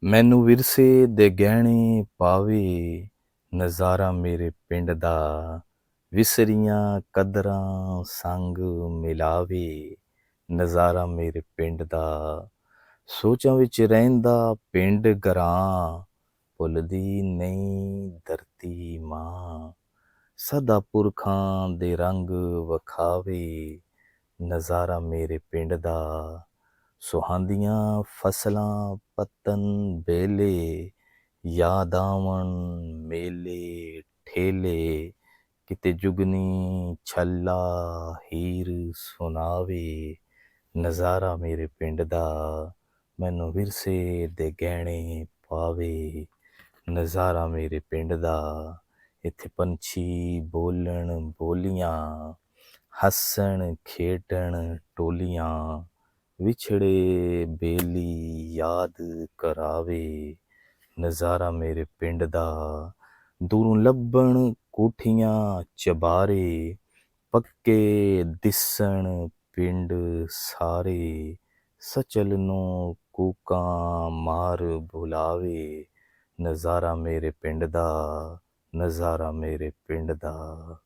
ਮੈਨੂੰ ਵਿਰਸੇ ਦੇ ਗਹਿਣੇ ਪਾਵੇ, ਨਜ਼ਾਰਾ ਮੇਰੇ ਪਿੰਡ ਦਾ। ਵਿਸਰੀਆਂ ਕਦਰਾਂ ਸੰਗ ਮਿਲਾਵੇ, ਨਜ਼ਾਰਾ ਮੇਰੇ ਪਿੰਡ ਦਾ। ਸੋਚਾਂ ਵਿੱਚ ਰਹਿੰਦਾ ਪਿੰਡ ਗਰਾਂ, ਭੁੱਲਦੀ ਨਹੀਂ ਧਰਤੀ ਮਾਂ। ਸਦਾ ਪੁਰਖਾਂ ਦੇ ਰੰਗ ਵਿਖਾਵੇ, ਨਜ਼ਾਰਾ ਮੇਰੇ ਪਿੰਡ ਦਾ। ਸੁਹਾਂਦੀਆਂ ਫਸਲਾਂ ਪੱਤਣ ਵੇਲੇ, ਯਾਦ ਆਵਣ ਮੇਲੇ ਠੇਲੇ। ਕਿਤੇ ਜੁਗਨੀ ਛੱਲਾ ਹੀਰ ਸੁਣਾਵੇ, ਨਜ਼ਾਰਾ ਮੇਰੇ ਪਿੰਡ ਦਾ। ਮੈਨੂੰ ਵਿਰਸੇ ਦੇ ਗਹਿਣੇ ਪਾਵੇ, ਨਜ਼ਾਰਾ ਮੇਰੇ ਪਿੰਡ ਦਾ। ਇੱਥੇ ਪੰਛੀ ਬੋਲਣ ਬੋਲੀਆਂ, ਹੱਸਣ ਖੇਡਣ ਟੋਲੀਆਂ। ਵਿਛੜੇ ਬੇਲੀ ਯਾਦ ਕਰਾਵੇ, ਨਜ਼ਾਰਾ ਮੇਰੇ ਪਿੰਡ ਦਾ। ਦੂਰੋਂ ਲੱਭਣ ਕੋਠੀਆਂ ਚਬਾਰੇ, ਪੱਕੇ ਦਿਸਣ ਪਿੰਡ ਸਾਰੇ। ਸਚਲ ਨੂੰ ਕੂਕਾਂ ਮਾਰ ਬੁਲਾਵੇ, ਨਜ਼ਾਰਾ ਮੇਰੇ ਪਿੰਡ ਦਾ। ਨਜ਼ਾਰਾ ਮੇਰੇ ਪਿੰਡ ਦਾ।